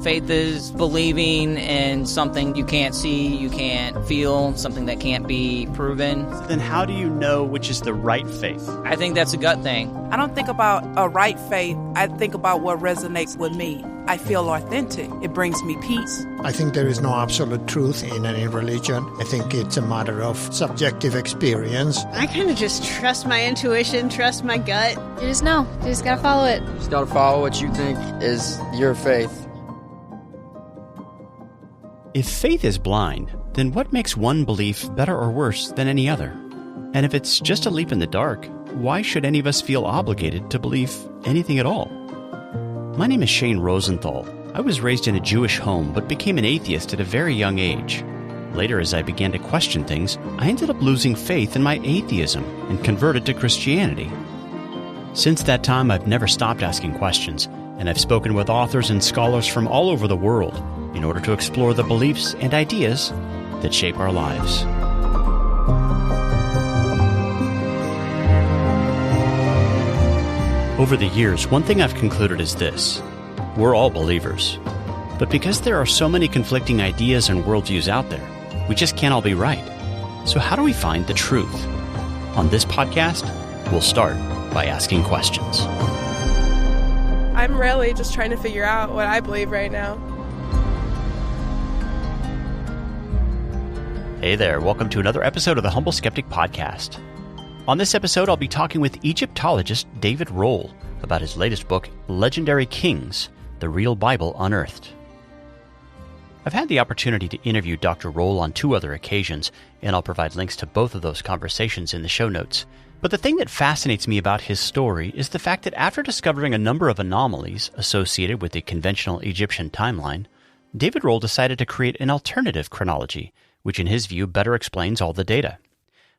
Faith is believing in something you can't see, you can't feel, something that can't be proven. Then how do you know which is the right faith? I think that's a gut thing. I don't think about a right faith. I think about what resonates with me. I feel authentic. It brings me peace. I think there is no absolute truth in any religion. I think it's a matter of subjective experience. I kind of just trust my intuition, trust my gut. You just know. You just gotta follow it. You just gotta follow what you think is your faith. If faith is blind, then what makes one belief better or worse than any other? And if it's just a leap in the dark, why should any of us feel obligated to believe anything at all? My name is Shane Rosenthal. I was raised in a Jewish home but became an atheist at a very young age. Later, as I began to question things, I ended up losing faith in my atheism and converted to Christianity. Since that time, I've never stopped asking questions, and I've spoken with authors and scholars from all over the world in order to explore the beliefs and ideas that shape our lives. Over the years, one thing I've concluded is this: we're all believers. But because there are so many conflicting ideas and worldviews out there, we just can't all be right. So how do we find the truth? On this podcast, we'll start by asking questions. I'm really just trying to figure out what I believe right now. Hey there, welcome to another episode of the Humble Skeptic podcast. On this episode, I'll be talking with Egyptologist David Rohl about his latest book, Legendary Kings, The Real Bible Unearthed. I've had the opportunity to interview Dr. Rohl on 2 other occasions, and I'll provide links to both of those conversations in the show notes. But the thing that fascinates me about his story is the fact that after discovering a number of anomalies associated with the conventional Egyptian timeline, David Rohl decided to create an alternative chronology, which in his view better explains all the data.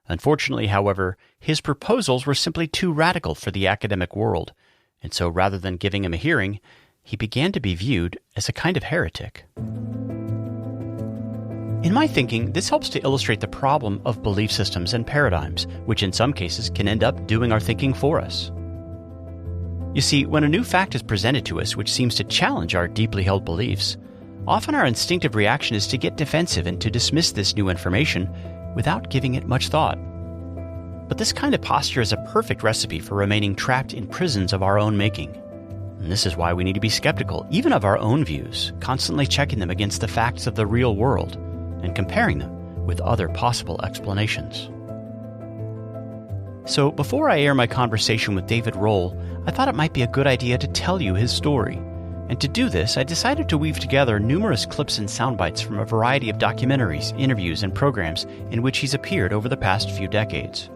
Unfortunately, however, his proposals were simply too radical for the academic world, and so rather than giving him a hearing, he began to be viewed as a kind of heretic. In my thinking, this helps to illustrate the problem of belief systems and paradigms, which in some cases can end up doing our thinking for us. You see, when a new fact is presented to us which seems to challenge our deeply held beliefs, often our instinctive reaction is to get defensive and to dismiss this new information without giving it much thought. But this kind of posture is a perfect recipe for remaining trapped in prisons of our own making. And this is why we need to be skeptical, even of our own views, constantly checking them against the facts of the real world and comparing them with other possible explanations. So before I air my conversation with David Rohl, I thought it might be a good idea to tell you his story. And to do this, I decided to weave together numerous clips and sound bites from a variety of documentaries, interviews, and programs in which he's appeared over the past few decades.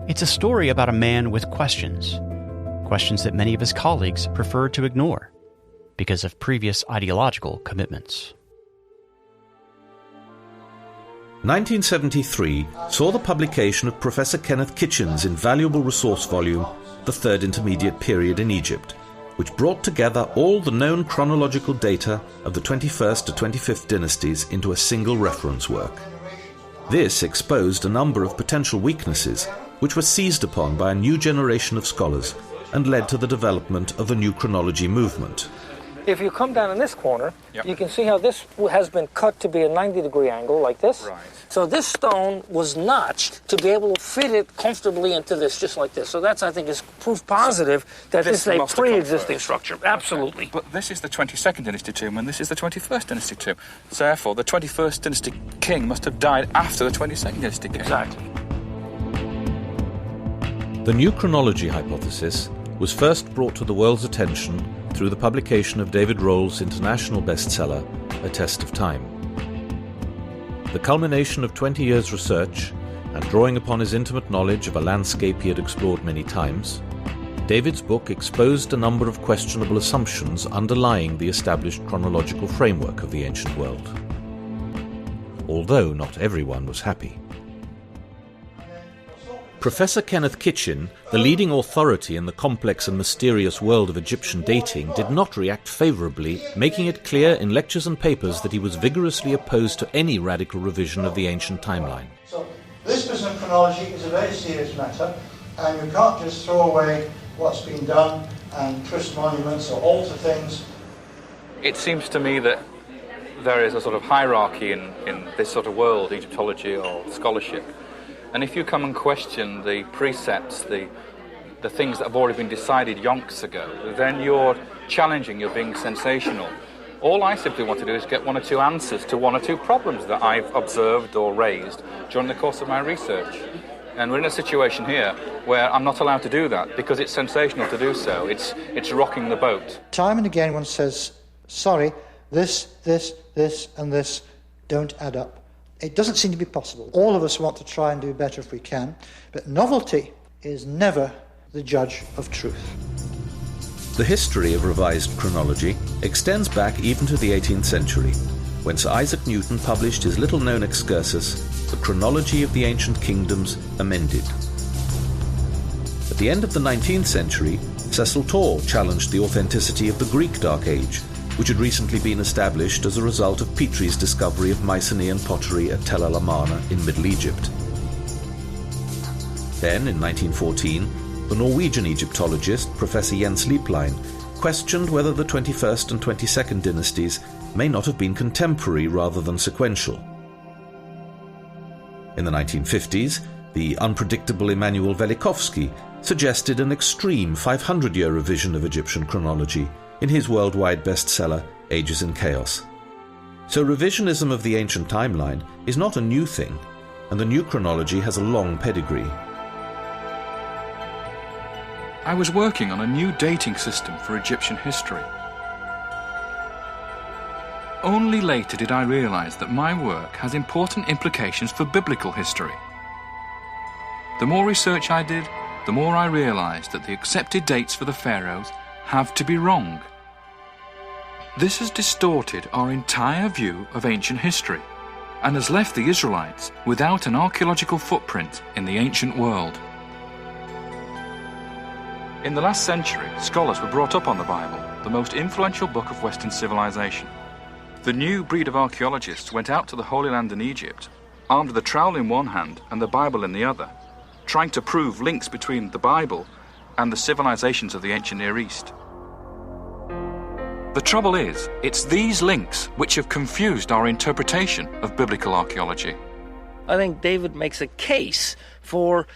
It's a story about a man with questions that many of his colleagues prefer to ignore because of previous ideological commitments. 1973 saw the publication of Professor Kenneth Kitchen's invaluable resource volume, The Third Intermediate Period in Egypt, which brought together all the known chronological data of the 21st to 25th dynasties into a single reference work. This exposed a number of potential weaknesses which were seized upon by a new generation of scholars and led to the development of the new chronology movement. If you come down in this corner, you can see how this has been cut to be a 90-degree angle like this. Right. So this stone was notched to be able to fit it comfortably into this, just like this. So that's, I think, is proof positive that this is a pre-existing structure. Absolutely. Okay. But this is the 22nd dynasty tomb, and this is the 21st dynasty tomb. So therefore, the 21st dynasty king must have died after the 22nd dynasty king. Exactly. The new chronology hypothesis was first brought to the world's attention through the publication of David Rohl's international bestseller, A Test of Time. The culmination of 20 years' research, and drawing upon his intimate knowledge of a landscape he had explored many times, David's book exposed a number of questionable assumptions underlying the established chronological framework of the ancient world. Although not everyone was happy. Professor Kenneth Kitchen, the leading authority in the complex and mysterious world of Egyptian dating, did not react favourably, making it clear in lectures and papers that he was vigorously opposed to any radical revision of the ancient timeline. So, this business of chronology is a very serious matter, and you can't just throw away what's been done and twist monuments or alter things. It seems to me that there is a sort of hierarchy in this sort of world, Egyptology or scholarship. And if you come and question the precepts, the things that have already been decided yonks ago, then you're challenging, you're being sensational. All I simply want to do is get one or two answers to one or two problems that I've observed or raised during the course of my research. And we're in a situation here where I'm not allowed to do that because it's sensational to do so. It's rocking the boat. Time and again one says, sorry, this, and this don't add up. It doesn't seem to be possible. All of us want to try and do better if we can, but novelty is never the judge of truth. The history of revised chronology extends back even to the 18th century, when Sir Isaac Newton published his little-known excursus, The Chronology of the Ancient Kingdoms, Amended. At the end of the 19th century, Cecil Tor challenged the authenticity of the Greek Dark Age, which had recently been established as a result of Petrie's discovery of Mycenaean pottery at Tel El Amarna in Middle Egypt. Then, in 1914, the Norwegian Egyptologist Professor Jens Lieplein questioned whether the 21st and 22nd dynasties may not have been contemporary rather than sequential. In the 1950s, the unpredictable Emanuel Velikovsky suggested an extreme 500-year revision of Egyptian chronology in his worldwide bestseller, Ages in Chaos. So revisionism of the ancient timeline is not a new thing, and the new chronology has a long pedigree. I was working on a new dating system for Egyptian history. Only later did I realize that my work has important implications for biblical history. The more research I did, the more I realized that the accepted dates for the pharaohs have to be wrong. This has distorted our entire view of ancient history and has left the Israelites without an archaeological footprint in the ancient world. In the last century, scholars were brought up on the Bible, the most influential book of Western civilization. The new breed of archaeologists went out to the Holy Land in Egypt, armed with a trowel in one hand and the Bible in the other, trying to prove links between the Bible and the civilizations of the ancient Near East. The trouble is, it's these links which have confused our interpretation of biblical archaeology. I think David makes a case for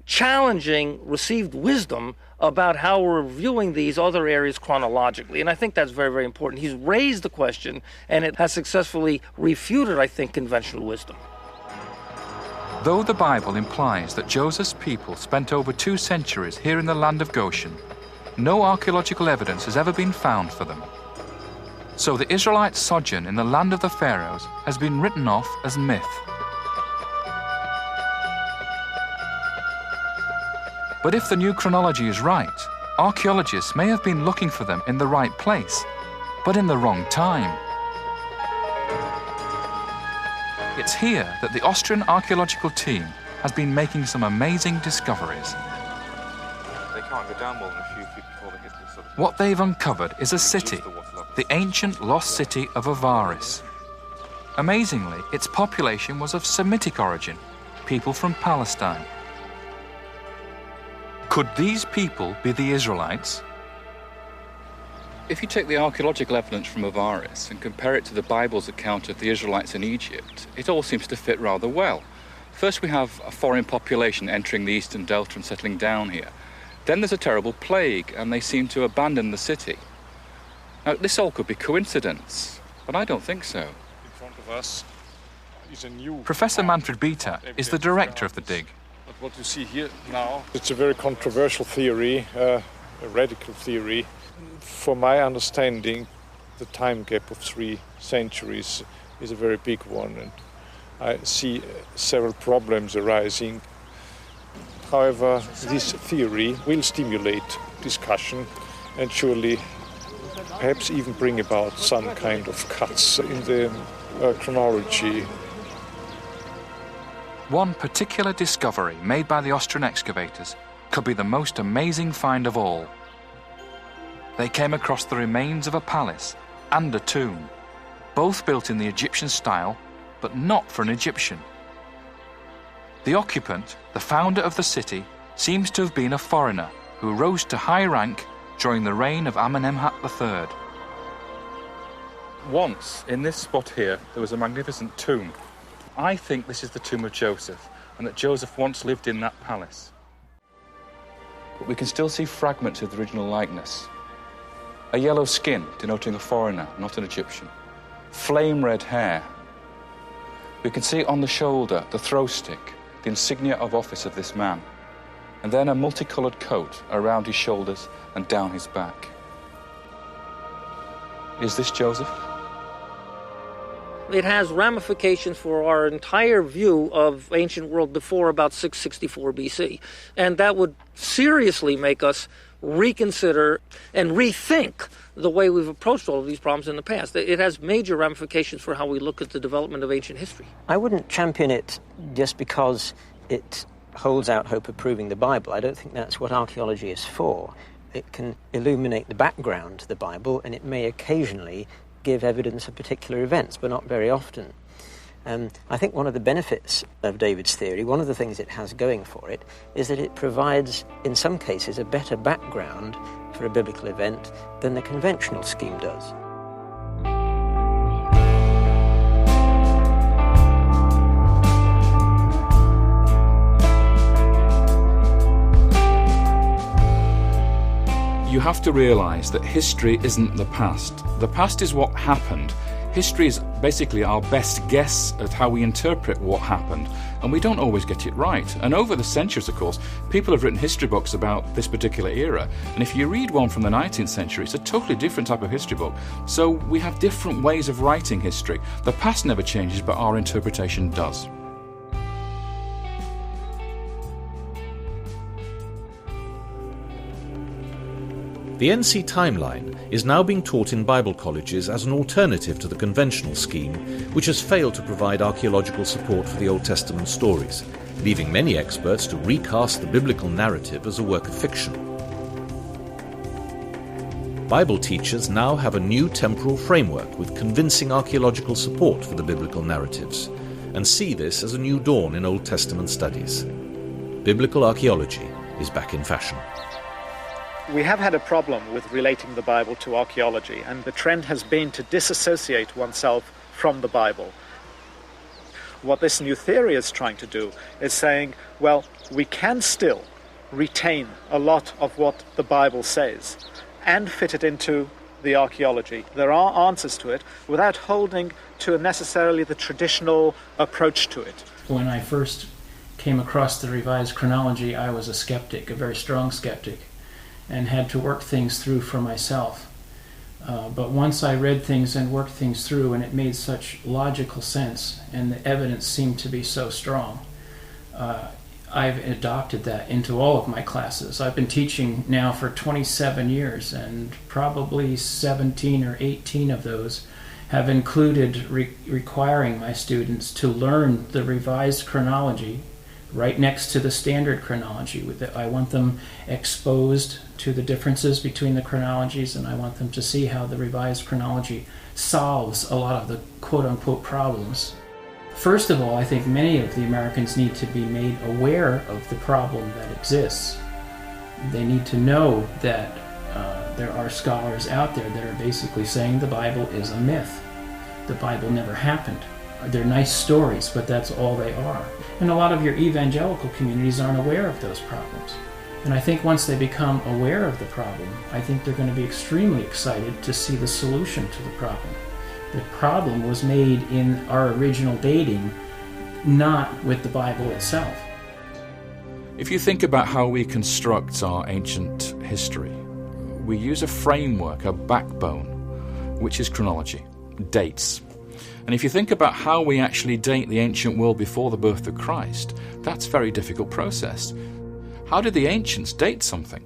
challenging received wisdom about how we're viewing these other areas chronologically. And I think that's very, very important. He's raised the question, and it has successfully refuted, I think, conventional wisdom. Though the Bible implies that Joseph's people spent over 2 centuries here in the land of Goshen, no archaeological evidence has ever been found for them. So the Israelite sojourn in the land of the pharaohs has been written off as myth. But if the new chronology is right, archaeologists may have been looking for them in the right place, but in the wrong time. It's here that the Austrian archaeological team has been making some amazing discoveries. They can't go down more than a few feet before they hit the sort of... What they've uncovered is a city, the ancient lost city of Avaris. Amazingly, its population was of Semitic origin, people from Palestine. Could these people be the Israelites? If you take the archaeological evidence from Avaris and compare it to the Bible's account of the Israelites in Egypt, it all seems to fit rather well. First we have a foreign population entering the eastern delta and settling down here. Then there's a terrible plague and they seem to abandon the city. Now this all could be coincidence, but I don't think so. In front of us is a new... Professor Manfred Bieter is the director of the dig. But what you see here now, it's a very controversial theory, a radical theory. For my understanding, the time gap of 3 centuries is a very big one, and I see several problems arising. However, this theory will stimulate discussion and surely perhaps even bring about some kind of cuts in the chronology. One particular discovery made by the Austrian excavators could be the most amazing find of all. They came across the remains of a palace and a tomb, both built in the Egyptian style, but not for an Egyptian. The occupant, the founder of the city, seems to have been a foreigner who rose to high rank during the reign of Amenemhat III. once, in this spot here, there was a magnificent tomb. I think this is the tomb of Joseph, and that Joseph once lived in that palace. But we can still see fragments of the original likeness. A yellow skin, denoting a foreigner, not an Egyptian. Flame red hair. We can see on the shoulder the throw stick, the insignia of office of this man, and then a multicoloured coat around his shoulders and down his back. Is this Joseph? It has ramifications for our entire view of ancient world before about 664 BC. And that would seriously make us reconsider and rethink the way we've approached all of these problems in the past. It has major ramifications for how we look at the development of ancient history. I wouldn't champion it just because it holds out hope of proving the Bible. I don't think that's what archaeology is for. It can illuminate the background to the Bible, and it may occasionally give evidence of particular events, but not very often. I think one of the benefits of David's theory, one of the things it has going for it, is that it provides, in some cases, a better background for a biblical event than the conventional scheme does. You have to realise that history isn't the past. The past is what happened. History is basically our best guess at how we interpret what happened, and we don't always get it right. And over the centuries, of course, people have written history books about this particular era, and if you read one from the 19th century, it's a totally different type of history book. So we have different ways of writing history. The past never changes, but our interpretation does. The NC timeline is now being taught in Bible colleges as an alternative to the conventional scheme, which has failed to provide archaeological support for the Old Testament stories, leaving many experts to recast the biblical narrative as a work of fiction. Bible teachers now have a new temporal framework with convincing archaeological support for the biblical narratives, and see this as a new dawn in Old Testament studies. Biblical archaeology is back in fashion. We have had a problem with relating the Bible to archaeology, and the trend has been to disassociate oneself from the Bible. What this new theory is trying to do is saying, well, we can still retain a lot of what the Bible says and fit it into the archaeology. There are answers to it without holding to necessarily the traditional approach to it. When I first came across the revised chronology, I was a skeptic, a very strong skeptic, and had to work things through for myself. But once I read things and worked things through, and it made such logical sense, and the evidence seemed to be so strong, I've adopted that into all of my classes. I've been teaching now for 27 years, and probably 17 or 18 of those have included requiring my students to learn the revised chronology right next to the standard chronology. I want them exposed to the differences between the chronologies, and I want them to see how the revised chronology solves a lot of the quote-unquote problems. First of all, I think many of the Americans need to be made aware of the problem that exists. They need to know that there are scholars out there that are basically saying the Bible is a myth. The Bible never happened. They're nice stories, but that's all they are. And a lot of your evangelical communities aren't aware of those problems. And I think once they become aware of the problem, I think they're going to be extremely excited to see the solution to the problem. The problem was made in our original dating, not with the Bible itself. If you think about how we construct our ancient history, we use a framework, a backbone, which is chronology, dates. And if you think about how we actually date the ancient world before the birth of Christ, that's a very difficult process. How did the ancients date something?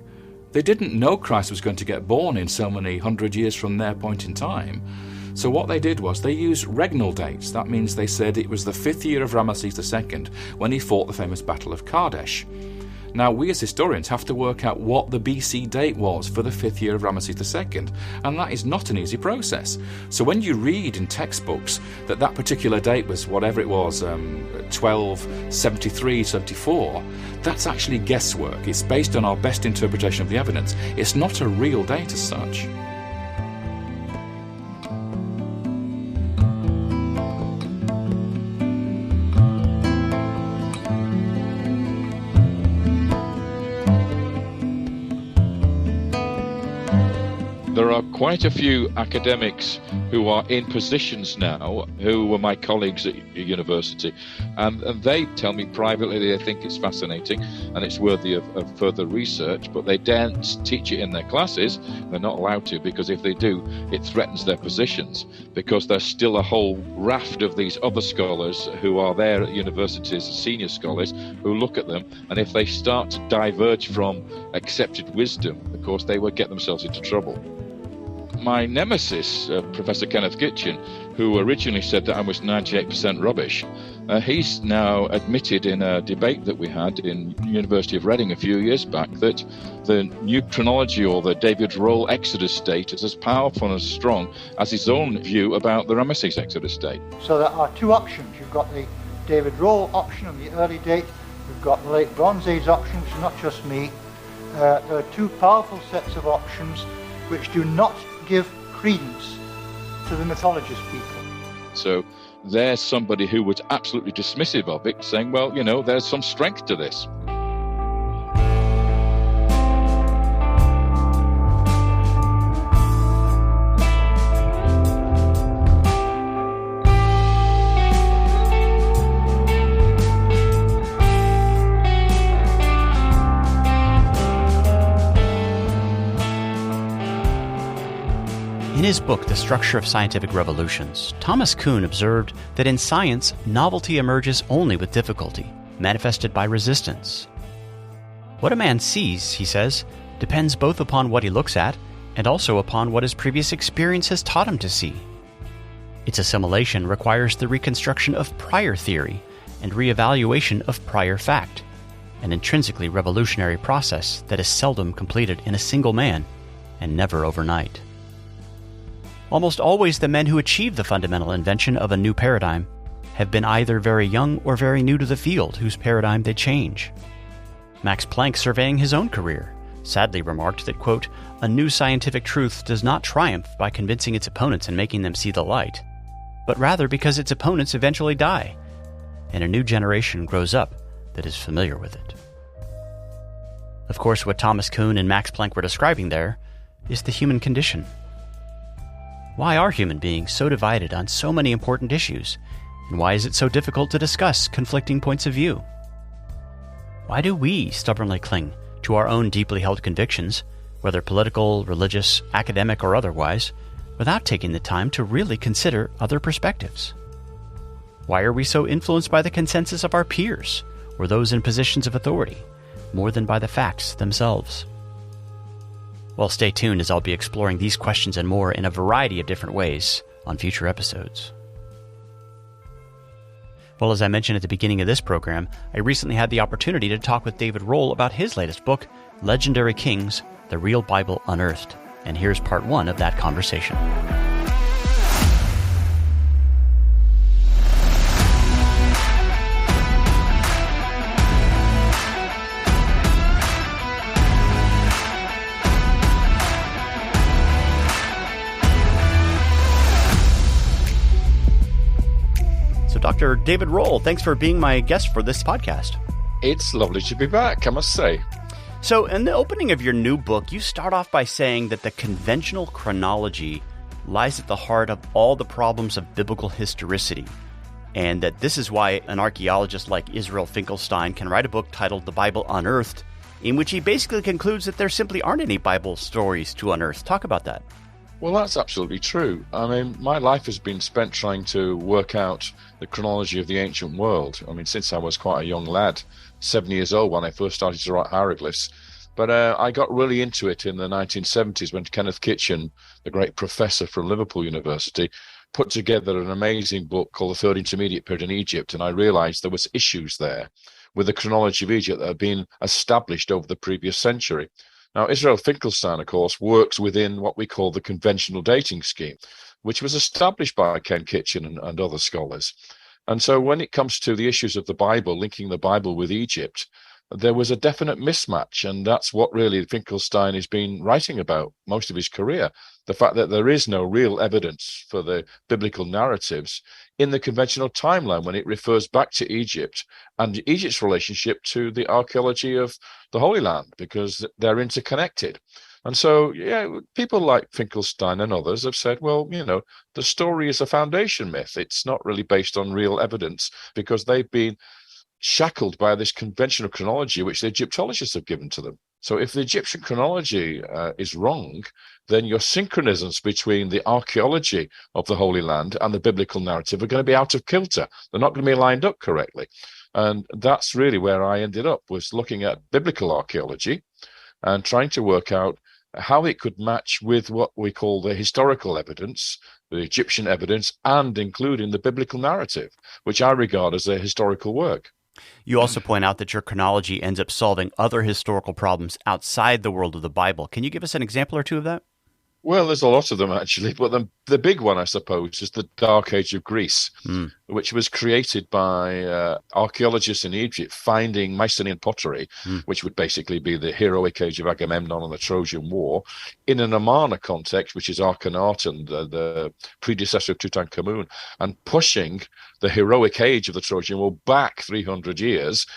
They didn't know Christ was going to get born in so many hundred years from their point in time. So what they did was they used regnal dates. That means they said it was the 5th year of Ramesses II when he fought the famous Battle of Kadesh. Now, we as historians have to work out what the BC date was for the 5th year of Ramesses II, and that is not an easy process. So when you read in textbooks that that particular date was whatever it was, 1273, 74, that's actually guesswork. It's based on our best interpretation of the evidence. It's not a real date as such. quite a few academics who are in positions now, who were my colleagues at university, and they tell me privately they think it's fascinating and it's worthy of further research, but they daren't teach it in their classes. They're not allowed to, because if they do, it threatens their positions, because there's still a whole raft of these other scholars who are there at universities, senior scholars, who look at them, and if they start to diverge from accepted wisdom, of course, they will get themselves into trouble. My nemesis, Professor Kenneth Kitchen, who originally said that I was 98% rubbish, he's now admitted in a debate that we had in University of Reading a few years back that the new chronology, or the David Rohl Exodus date, is as powerful and as strong as his own view about the Ramesses Exodus date. So there are two options. You've got the David Rohl option of the early date. You've got the late Bronze Age option, which is not just me. There are two powerful sets of options which do not give credence to the mythologist people. So there's somebody who was absolutely dismissive of it, saying, well, you know, there's some strength to this. In his book, The Structure of Scientific Revolutions, Thomas Kuhn observed that in science, novelty emerges only with difficulty, manifested by resistance. What a man sees, he says, depends both upon what he looks at and also upon what his previous experience has taught him to see. Its assimilation requires the reconstruction of prior theory and reevaluation of prior fact, an intrinsically revolutionary process that is seldom completed in a single man and never overnight. Almost always the men who achieve the fundamental invention of a new paradigm have been either very young or very new to the field whose paradigm they change. Max Planck, surveying his own career, sadly remarked that, quote, "A new scientific truth does not triumph by convincing its opponents and making them see the light, but rather because its opponents eventually die, and a new generation grows up that is familiar with it." Of course, what Thomas Kuhn and Max Planck were describing there is the human condition. Why are human beings so divided on so many important issues, and why is it so difficult to discuss conflicting points of view? Why do we stubbornly cling to our own deeply held convictions, whether political, religious, academic, or otherwise, without taking the time to really consider other perspectives? Why are we so influenced by the consensus of our peers, or those in positions of authority, more than by the facts themselves? Well, stay tuned as I'll be exploring these questions and more in a variety of different ways on future episodes. Well, as I mentioned at the beginning of this program, I recently had the opportunity to talk with David Rohl about his latest book, Legendary Kings, The Real Bible Unearthed. And here's part one of that conversation. Dr. David Rohl, thanks for being my guest for this podcast. It's lovely to be back, I must say. So, in the opening of your new book, you start off by saying that the conventional chronology lies at the heart of all the problems of biblical historicity, and that this is why an archaeologist like Israel Finkelstein can write a book titled The Bible Unearthed, in which he basically concludes that there simply aren't any Bible stories to unearth. Talk about that. Well, that's absolutely true. I mean, my life has been spent trying to work out the chronology of the ancient world. I mean, since I was quite a young lad, 7 years old when I first started to write hieroglyphs. But I got really into it in the 1970s when Kenneth Kitchen, the great professor from Liverpool University, put together an amazing book called The Third Intermediate Period in Egypt. And I realized there was issues there with the chronology of Egypt that had been established over the previous century. Now, Israel Finkelstein, of course, works within what we call the conventional dating scheme, which was established by Ken Kitchen and other scholars. And so when it comes to the issues of the Bible, linking the Bible with Egypt, there was a definite mismatch. And that's what really Finkelstein has been writing about most of his career, the fact that there is no real evidence for the biblical narratives in the conventional timeline when it refers back to Egypt and Egypt's relationship to the archaeology of the Holy Land, because they're interconnected. And so, people like Finkelstein and others have said, well, the story is a foundation myth. It's not really based on real evidence because they've been shackled by this conventional chronology which the Egyptologists have given to them. So if the Egyptian chronology is wrong, then your synchronisms between the archaeology of the Holy Land and the biblical narrative are going to be out of kilter. They're not going to be lined up correctly. And that's really where I ended up, was looking at biblical archaeology and trying to work out how it could match with what we call the historical evidence, the Egyptian evidence, and including the biblical narrative, which I regard as a historical work. You also point out that your chronology ends up solving other historical problems outside the world of the Bible. Can you give us an example or two of that? Well, there's a lot of them, actually, but the big one, I suppose, is the Dark Age of Greece, which was created by archaeologists in Egypt finding Mycenaean pottery, which would basically be the heroic age of Agamemnon and the Trojan War, in an Amarna context, which is Akhenaten, the predecessor of Tutankhamun, and pushing the heroic age of the Trojan War back 300 years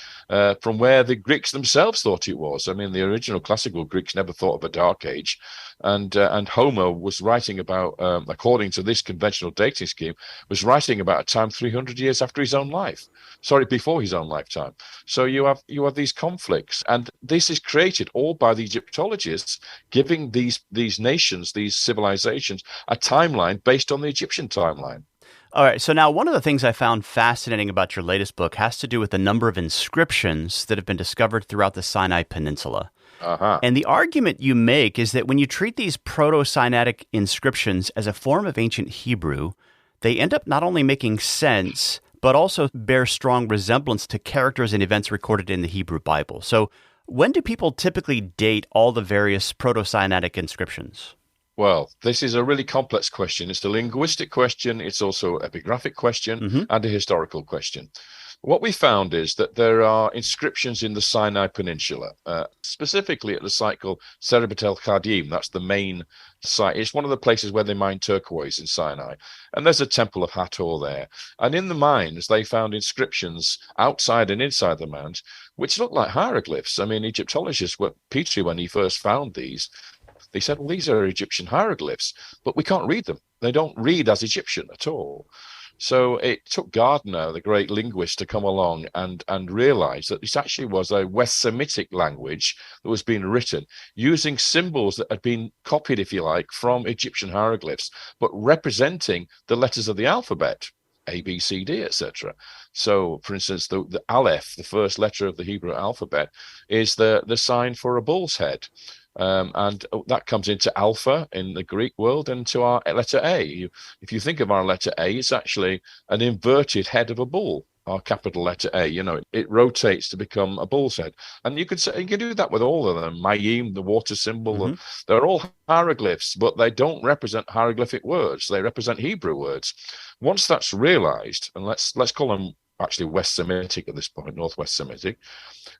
from where the Greeks themselves thought it was. I mean, the original classical Greeks never thought of a dark age, and Homer was writing about, according to this conventional dating scheme, was writing about a time 300 years after his own life. Sorry, before his own lifetime. So you have these conflicts, and this is created all by the Egyptologists, giving these nations, these civilizations, a timeline based on the Egyptian timeline. All right, so now one of the things I found fascinating about your latest book has to do with the number of inscriptions that have been discovered throughout the Sinai Peninsula. And the argument you make is that when you treat these Proto-Sinaitic inscriptions as a form of ancient Hebrew, they end up not only making sense, but also bear strong resemblance to characters and events recorded in the Hebrew Bible. So when do people typically date all the various Proto-Sinaitic inscriptions? Well, this is a really complex question. It's a linguistic question. It's also an epigraphic question and a historical question. What we found is that there are inscriptions in the Sinai Peninsula, specifically at the site called Serebet el Khadim. That's the main site. It's one of the places where they mine turquoise in Sinai. And there's a temple of Hathor there. And in the mines, they found inscriptions outside and inside the mines, which look like hieroglyphs. I mean, Egyptologists, Petrie, when he first found these, they said, well, these are Egyptian hieroglyphs, but we can't read them. They don't read as Egyptian at all. So it took Gardner, the great linguist, to come along and realize that this actually was a West Semitic language that was being written using symbols that had been copied, if you like, from Egyptian hieroglyphs, but representing the letters of the alphabet, A, B, C, D, etc. So, for instance, the Aleph, the first letter of the Hebrew alphabet, is the sign for a bull's head. And that comes into alpha in the Greek world and to our letter A. If you think of our letter A, it's actually an inverted head of a bull, our capital letter A. It rotates to become a bull's head. And you can do that with all of them. Mayim, the water symbol, they're all hieroglyphs, but they don't represent hieroglyphic words. They represent Hebrew words. Once that's realized, and let's call them actually West Semitic at this point, Northwest Semitic.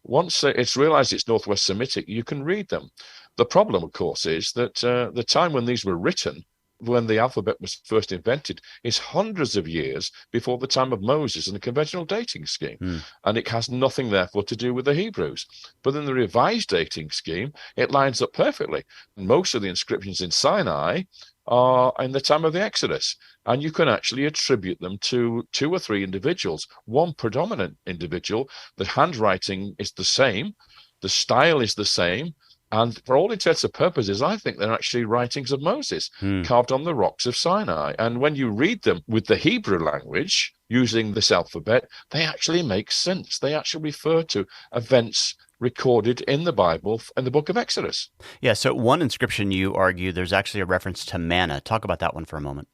Once it's realized it's Northwest Semitic, you can read them. The problem, of course, is that the time when these were written, when the alphabet was first invented, is hundreds of years before the time of Moses and the conventional dating scheme. And it has nothing, therefore, to do with the Hebrews. But in the revised dating scheme, it lines up perfectly. Most of the inscriptions in Sinai are in the time of the Exodus. And you can actually attribute them to 2 or 3 individuals, one predominant individual. The handwriting is the same, the style is the same, and for all intents and purposes, I think they're actually writings of Moses carved on the rocks of Sinai. And when you read them with the Hebrew language, using this alphabet, they actually make sense. They actually refer to events recorded in the Bible, in the book of Exodus. Yeah, so one inscription, you argue, there's actually a reference to manna. Talk about that one for a moment.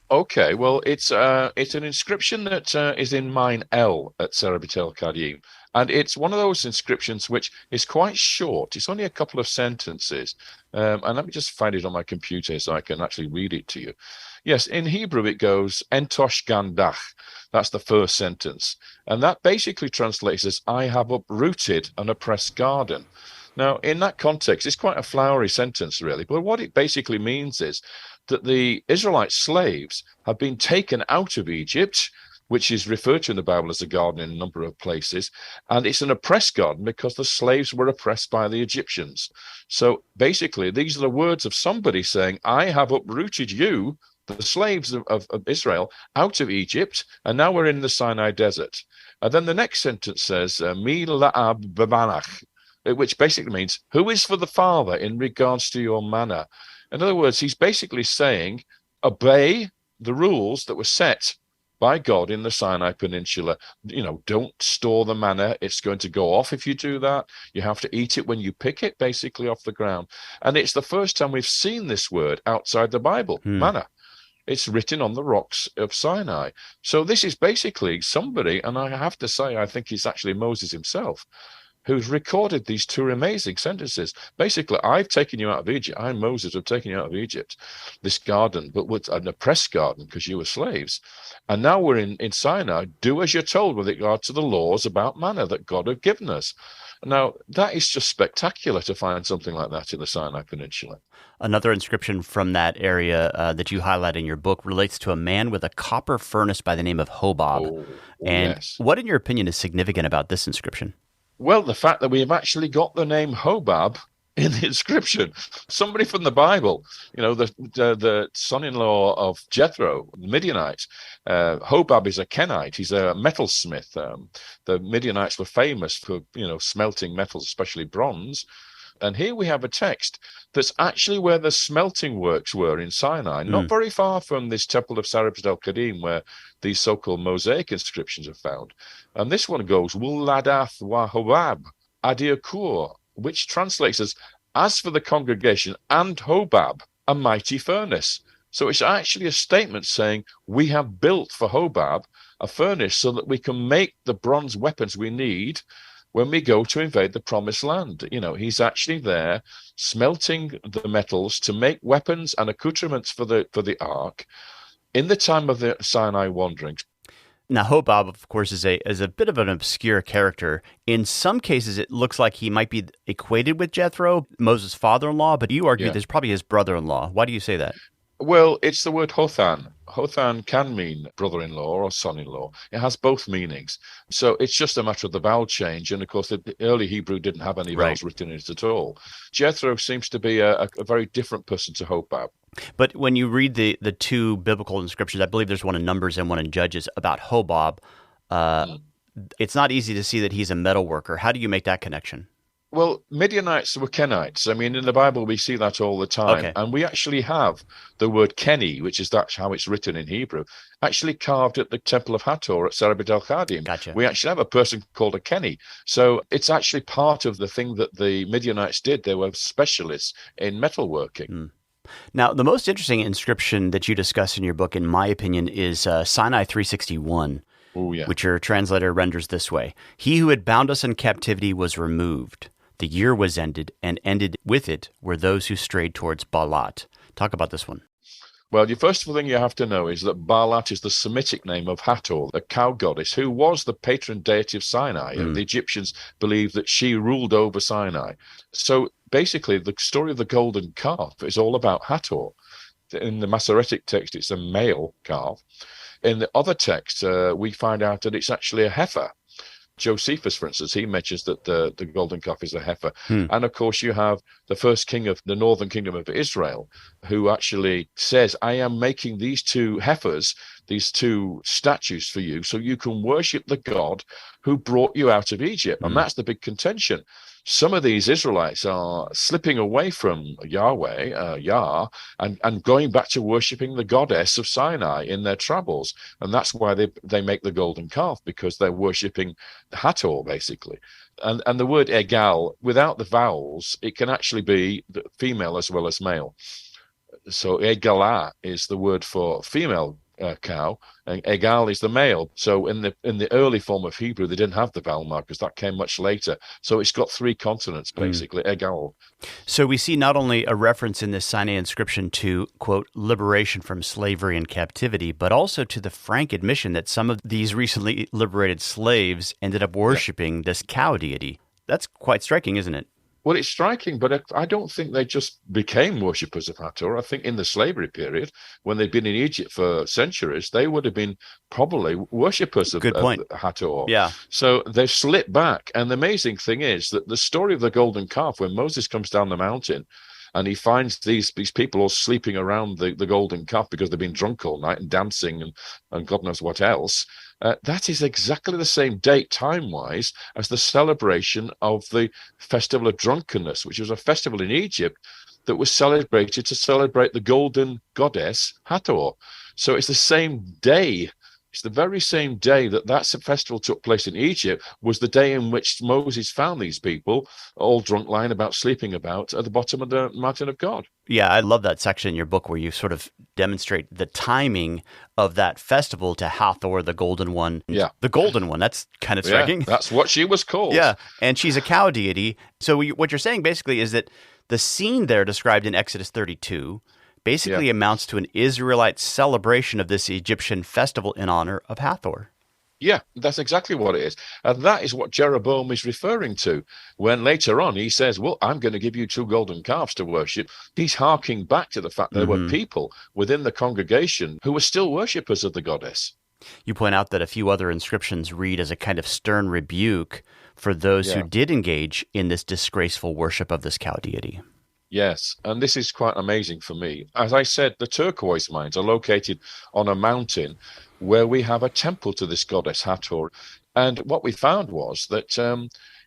Okay, well, it's an inscription that is in Mine L at Serebet el Khadim. And it's one of those inscriptions which is quite short. It's only a couple of sentences. And let me just find it on my computer so I can actually read it to you. Yes, in Hebrew it goes, Entosh Gandach. That's the first sentence. And that basically translates as, I have uprooted an oppressed garden. Now, in that context, it's quite a flowery sentence, really. But what it basically means is that the Israelite slaves have been taken out of Egypt which is referred to in the Bible as a garden in a number of places. And it's an oppressed garden because the slaves were oppressed by the Egyptians. So basically, these are the words of somebody saying, I have uprooted you, the slaves of Israel, out of Egypt, and now we're in the Sinai desert. And then the next sentence says, Mi la'ab b'manach, which basically means, who is for the Father in regards to your manna? In other words, he's basically saying, obey the rules that were set by God in the Sinai Peninsula. Don't store the manna. It's going to go off if you do that. You have to eat it when you pick it, basically, off the ground. And it's the first time we've seen this word outside the Bible, manna. It's written on the rocks of Sinai. So this is basically somebody, and I have to say, I think it's actually Moses himself, who's recorded these two amazing sentences. Basically, I've taken you out of Egypt. I, Moses, have taken you out of Egypt, this garden, but with an oppressed garden because you were slaves. And now we're in Sinai. Do as you're told with regard to the laws about manna that God had given us. Now, that is just spectacular to find something like that in the Sinai Peninsula. Another inscription from that area that you highlight in your book relates to a man with a copper furnace by the name of Hobab. What, in your opinion, is significant about this inscription? Well, the fact that we have actually got the name Hobab in the inscription. Somebody from the Bible, the son-in-law of Jethro, the Midianite. Hobab is a Kenite. He's a metalsmith. The Midianites were famous for, smelting metals, especially bronze. And here we have a text that's actually where the smelting works were in Sinai, not very far from this temple of Sarepta el-Kadim, where these so-called mosaic inscriptions are found. And this one goes, Wuladath wa Hobab Adiakur, which translates as for the congregation and Hobab, a mighty furnace. So it's actually a statement saying, we have built for Hobab a furnace so that we can make the bronze weapons we need when we go to invade the promised land. He's actually there smelting the metals to make weapons and accoutrements for the ark in the time of the Sinai wanderings. Now, Hobab, of course, is a bit of an obscure character. In some cases, it looks like he might be equated with Jethro, Moses' father-in-law, but you argue there's probably his brother-in-law. Why do you say that? Well, it's the word Hothan. Hothan can mean brother-in-law or son-in-law. It has both meanings. So it's just a matter of the vowel change. And of course, the early Hebrew didn't have any vowels written in it at all. Jethro seems to be a very different person to Hobab. But when you read the two biblical inscriptions, I believe there's one in Numbers and one in Judges about Hobab, it's not easy to see that he's a metal worker. How do you make that connection? Well, Midianites were Kenites. I mean, in the Bible, we see that all the time. Okay. And we actually have the word Keni, that's how it's written in Hebrew, actually carved at the Temple of Hathor at Sarepta el-Kadim. Gotcha. We actually have a person called a Keni. So it's actually part of the thing that the Midianites did. They were specialists in metalworking. Now, the most interesting inscription that you discuss in your book, in my opinion, is Sinai 361, which your translator renders this way. He who had bound us in captivity was removed. The year was ended, and ended with it were those who strayed towards Baalat. Talk about this one. Well, the first thing you have to know is that Baalat is the Semitic name of Hathor, the cow goddess, who was the patron deity of Sinai. And the Egyptians believed that she ruled over Sinai. So basically, the story of the golden calf is all about Hathor. In the Masoretic text, it's a male calf. In the other text, we find out that it's actually a heifer. Josephus, for instance, he mentions that the golden calf is a heifer. And of course, you have the first king of the northern kingdom of Israel, who actually says, I am making these two heifers, these two statues for you, so you can worship the God who brought you out of Egypt. And that's the big contention. Some of these Israelites are slipping away from Yahweh, Yah, and going back to worshipping the goddess of Sinai in their travels. And that's why they make the golden calf, because they're worshipping Hathor, basically. And the word egal, without the vowels, it can actually be female as well as male. So egala is the word for female cow, and egal is the male. So in the early form of Hebrew, they didn't have the vowel markers. That came much later. So it's got three consonants, basically, egal. So we see not only a reference in this Sinai inscription to, quote, liberation from slavery and captivity, but also to the frank admission that some of these recently liberated slaves ended up worshiping this cow deity. That's quite striking, isn't it? Well, it's striking, but I don't think they just became worshippers of Hathor. I think in the slavery period, when they'd been in Egypt for centuries, they would have been probably worshippers of Hathor. Yeah. So they've slipped back. And the amazing thing is that the story of the golden calf, when Moses comes down the mountain and he finds these people all sleeping around the golden calf because they've been drunk all night and dancing and God knows what else, that is exactly the same date, time-wise, as the celebration of the Festival of Drunkenness, which was a festival in Egypt that was celebrated to celebrate the golden goddess Hathor. So it's the same day. It's the very same day that festival took place in Egypt was the day in which Moses found these people all drunk, lying about, sleeping about at the bottom of the mountain of God. Yeah, I love that section in your book where you sort of demonstrate the timing of that festival to Hathor, the Golden One. Yeah. The Golden One, that's kind of striking. Yeah, that's what she was called. Yeah, and she's a cow deity. So what you're saying basically is that the scene there described in Exodus 32 basically amounts to an Israelite celebration of this Egyptian festival in honor of Hathor. Yeah, that's exactly what it is. And that is what Jeroboam is referring to when later on he says, well, I'm going to give you 2 golden calves to worship. He's harking back to the fact that there were people within the congregation who were still worshippers of the goddess. You point out that a few other inscriptions read as a kind of stern rebuke for those who did engage in this disgraceful worship of this cow deity. Yes, and this is quite amazing for me. As I said, the turquoise mines are located on a mountain where we have a temple to this goddess Hathor. And what we found was that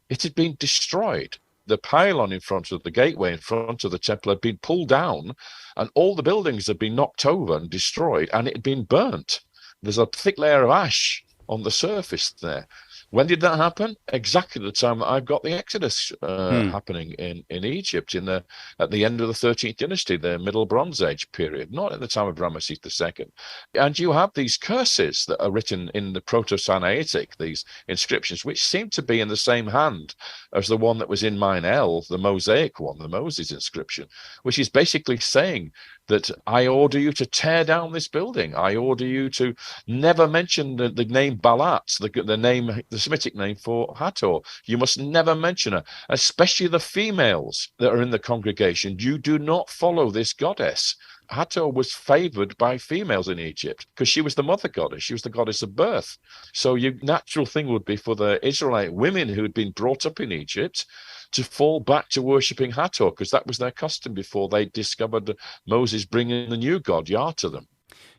it had been destroyed. The pylon in front of the gateway in front of the temple had been pulled down, and all the buildings had been knocked over and destroyed, and it had been burnt. There's a thick layer of ash on the surface there. When did that happen? Exactly the time that I've got the Exodus happening in Egypt at the end of the 13th dynasty, the Middle Bronze Age period, not at the time of Ramesses II. And you have these curses that are written in the Proto-Sinaitic, these inscriptions, which seem to be in the same hand as the one that was in Mine El, the Mosaic one, the Moses inscription, which is basically saying that I order you to tear down this building. I order you to never mention the name Balat, the Semitic name for Hathor. You must never mention her, especially the females that are in the congregation. You do not follow this goddess. Hathor was favored by females in Egypt because she was the mother goddess. She was the goddess of birth. So your natural thing would be for the Israelite women who had been brought up in Egypt to fall back to worshipping Hathor, because that was their custom before they discovered Moses bringing the new god, Yah, to them.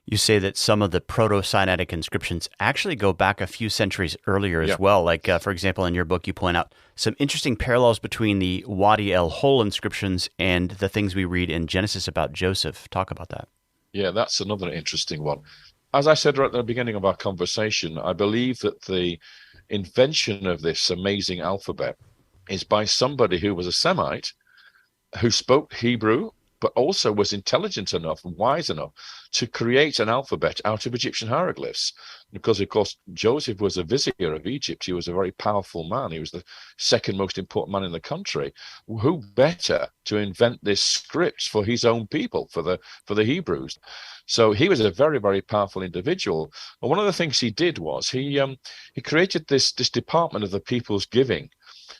You say that some of the Proto-Sinaitic inscriptions actually go back a few centuries earlier as well. Like, for example, in your book, you point out some interesting parallels between the Wadi el-Hol inscriptions and the things we read in Genesis about Joseph. Talk about that. Yeah, that's another interesting one. As I said right at the beginning of our conversation, I believe that the invention of this amazing alphabet is by somebody who was a Semite, who spoke Hebrew, but also was intelligent enough and wise enough to create an alphabet out of Egyptian hieroglyphs. Because, of course, Joseph was a vizier of Egypt. He was a very powerful man. He was the second most important man in the country. Who better to invent this script for his own people, for the Hebrews? So he was a very, very powerful individual. And one of the things he did was he created this department of the people's giving,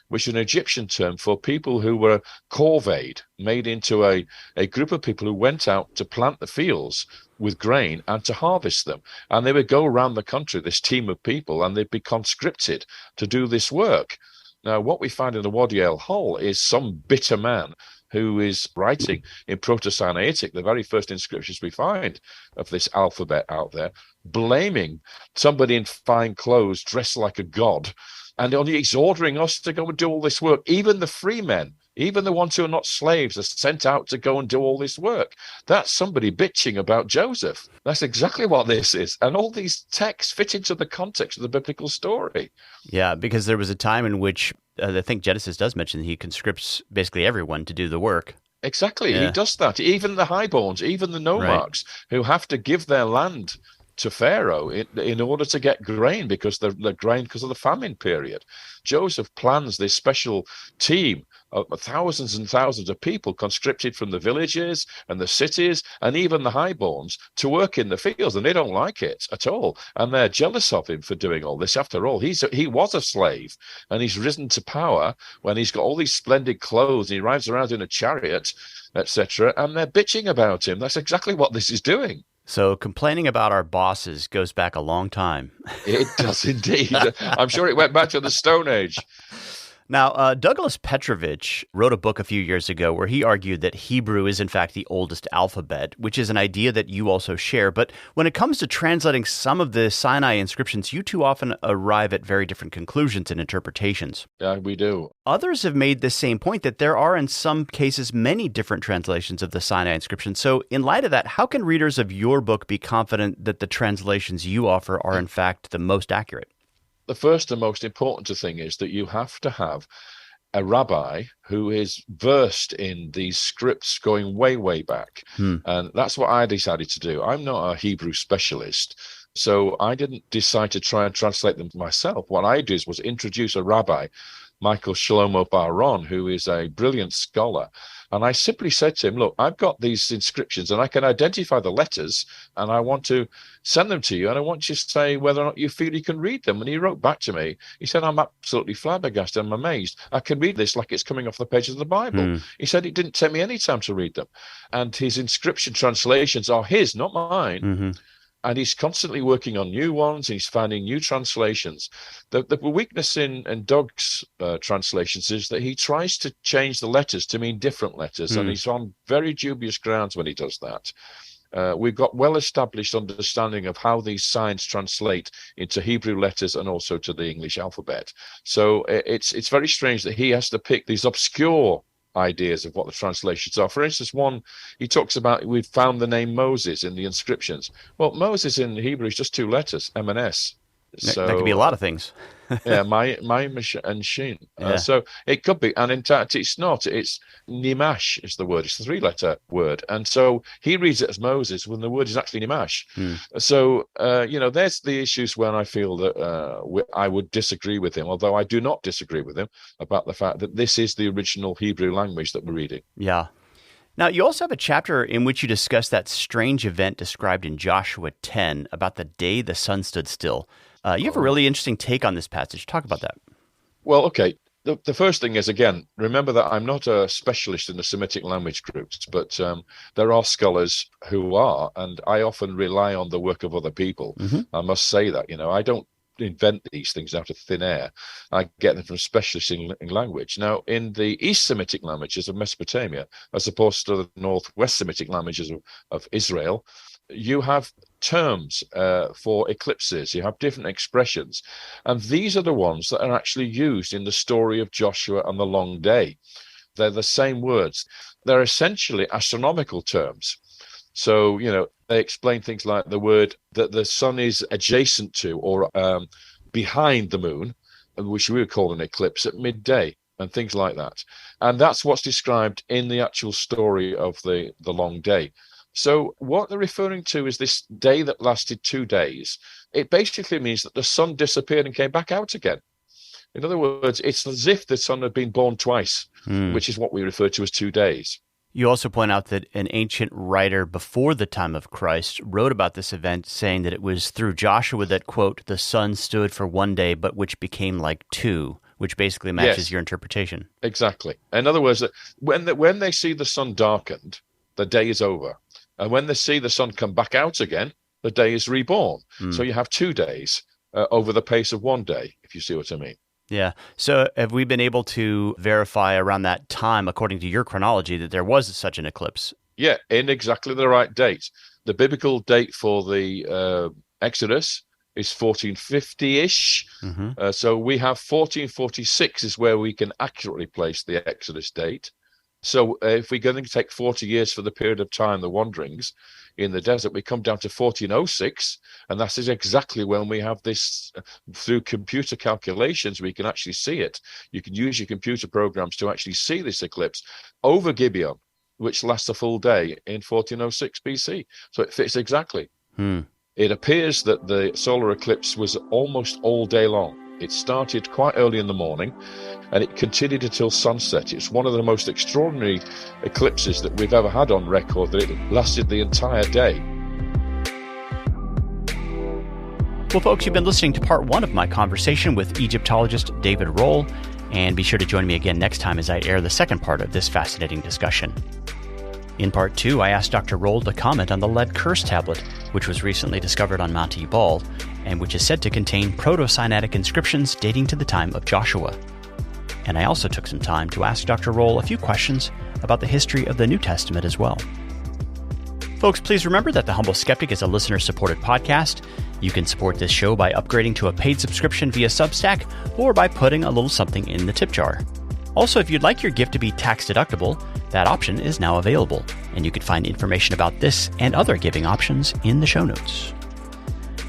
which is an Egyptian term for people who were corveyed, made into a group of people who went out to plant the fields with grain and to harvest them. And they would go around the country, this team of people, and they'd be conscripted to do this work. Now, what we find in the Wadi el-Hol is some bitter man who is writing in Proto-Sinaitic, the very first inscriptions we find of this alphabet out there, blaming somebody in fine clothes dressed like a god. And he's ordering us to go and do all this work. Even the free men, even the ones who are not slaves, are sent out to go and do all this work. That's somebody bitching about Joseph. That's exactly what this is. And all these texts fit into the context of the biblical story. Yeah, because there was a time in which I think Genesis does mention that he conscripts basically everyone to do the work. Exactly. Yeah. He does that. Even the highborns, even the nomarchs, who have to give their land to Pharaoh in order to get grain because of the famine period. Joseph plans this special team of thousands and thousands of people conscripted from the villages and the cities and even the highborns to work in the fields, and they don't like it at all, and they're jealous of him for doing all this. After all, he was a slave, and he's risen to power when he's got all these splendid clothes and he rides around in a chariot, etc., and they're bitching about him. That's exactly what this is doing. So complaining about our bosses goes back a long time. It does indeed. I'm sure it went back to the Stone Age. Now, Douglas Petrovich wrote a book a few years ago where he argued that Hebrew is in fact the oldest alphabet, which is an idea that you also share. But when it comes to translating some of the Sinai inscriptions, you two often arrive at very different conclusions and interpretations. Yeah, we do. Others have made the same point that there are in some cases many different translations of the Sinai inscription. So in light of that, how can readers of your book be confident that the translations you offer are in fact the most accurate? The first and most important thing is that you have to have a rabbi who is versed in these scripts going way, way back. And that's what I decided to do. I'm not a Hebrew specialist, so I didn't decide to try and translate them myself. What I did was introduce a rabbi, Michael Shlomo Bar-On, who is a brilliant scholar. And I simply said to him, look, I've got these inscriptions and I can identify the letters and I want to send them to you. And I want you to say whether or not you feel you can read them. And he wrote back to me. He said, I'm absolutely flabbergasted. I'm amazed. I can read this like it's coming off the pages of the Bible. He said it didn't take me any time to read them. And his inscription translations are his, not mine. And he's constantly working on new ones. He's finding new translations. The weakness in Doug's translations is that he tries to change the letters to mean different letters, and he's on very dubious grounds when he does that. We've got well-established understanding of how these signs translate into Hebrew letters and also to the English alphabet. So it's very strange that he has to pick these obscure ideas of what the translations are. For instance, one, he talks about we've found the name Moses in the inscriptions. Well, Moses in Hebrew is just two letters, M and S. So, that could be a lot of things. Yeah, my and Shin. Yeah. So it could be, and in fact, it's not. It's Nimash is the word. It's a three-letter word, and so he reads it as Moses when the word is actually Nimash. So there's the issues when I feel that I would disagree with him, although I do not disagree with him about the fact that this is the original Hebrew language that we're reading. Yeah. Now, you also have a chapter in which you discuss that strange event described in Joshua 10 about the day the sun stood still. You have a really interesting take on this passage. Talk about that. Well, okay. The first thing is, again, remember that I'm not a specialist in the Semitic language groups, but there are scholars who are, and I often rely on the work of other people. I must say that, I don't invent these things out of thin air. I get them from specialists in language. Now, in the East Semitic languages of Mesopotamia, as opposed to the Northwest Semitic languages of Israel, you have terms for eclipses. You have different expressions. And these are the ones that are actually used in the story of Joshua and the long day. They're the same words. They're essentially astronomical terms. So, they explain things like the word that the sun is adjacent to or behind the moon, which we would call an eclipse at midday, and things like that. And that's what's described in the actual story of the long day. So what they're referring to is this day that lasted 2 days. It basically means that the sun disappeared and came back out again. In other words, it's as if the sun had been born twice, which is what we refer to as 2 days. You also point out that an ancient writer before the time of Christ wrote about this event, saying that it was through Joshua that, quote, the sun stood for 1 day, but which became like 2, which basically matches your interpretation. Exactly. In other words, when they see the sun darkened, the day is over. And when they see the sun come back out again, the day is reborn. So you have 2 days over the pace of 1 day, if you see what I mean. Yeah. So have we been able to verify around that time, according to your chronology, that there was such an eclipse? Yeah, in exactly the right date. The biblical date for the Exodus is 1450-ish. So we have 1446 is where we can accurately place the Exodus date. So if we're going to take 40 years for the period of time, the wanderings in the desert, we come down to 1406, and that is exactly when we have this, through computer calculations, we can actually see it. You can use your computer programs to actually see this eclipse over Gibeon, which lasts a full day in 1406 BC. So it fits exactly. It appears that the solar eclipse was almost all day long. It started quite early in the morning and it continued until sunset. It's one of the most extraordinary eclipses that we've ever had on record, that it lasted the entire day. Well, folks, you've been listening to part 1 of my conversation with Egyptologist David Rohl, and be sure to join me again next time as I air the second part of this fascinating discussion. In part 2, I asked Dr. Rohl to comment on the lead curse tablet, which was recently discovered on Mount Ebal, and which is said to contain Proto-Sinaitic inscriptions dating to the time of Joshua. And I also took some time to ask Dr. Rohl a few questions about the history of the New Testament as well. Folks, please remember that The Humble Skeptic is a listener-supported podcast. You can support this show by upgrading to a paid subscription via Substack or by putting a little something in the tip jar. Also, if you'd like your gift to be tax-deductible, that option is now available, and you can find information about this and other giving options in the show notes.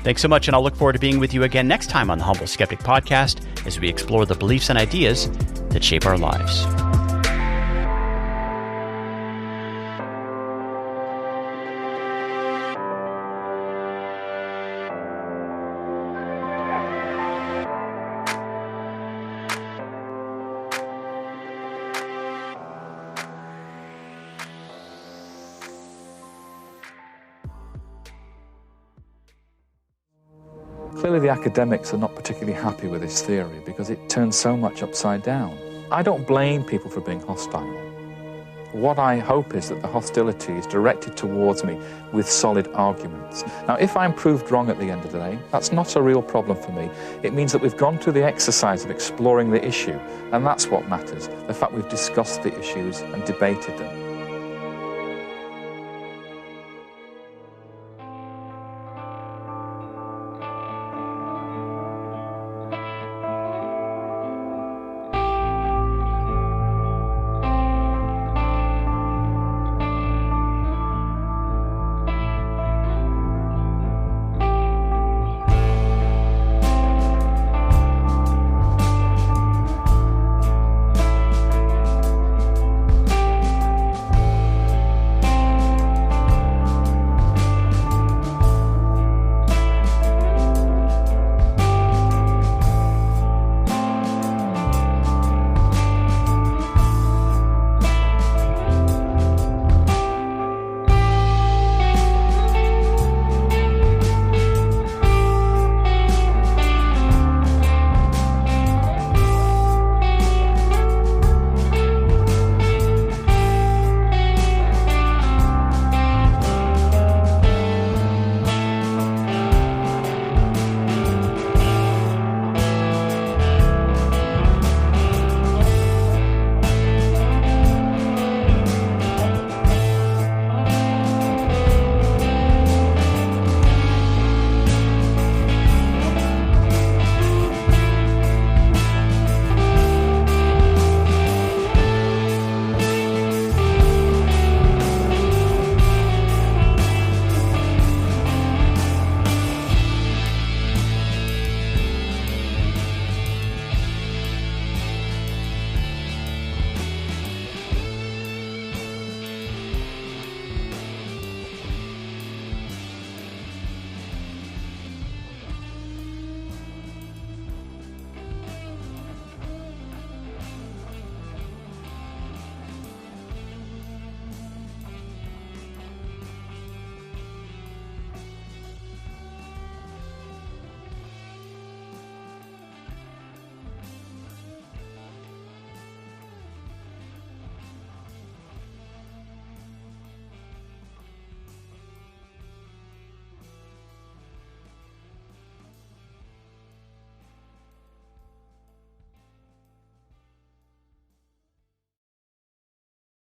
Thanks so much, and I'll look forward to being with you again next time on the Humble Skeptic Podcast as we explore the beliefs and ideas that shape our lives. Clearly the academics are not particularly happy with this theory because it turns so much upside down. I don't blame people for being hostile. What I hope is that the hostility is directed towards me with solid arguments. Now, if I'm proved wrong at the end of the day, that's not a real problem for me. It means that we've gone through the exercise of exploring the issue, and that's what matters, the fact we've discussed the issues and debated them.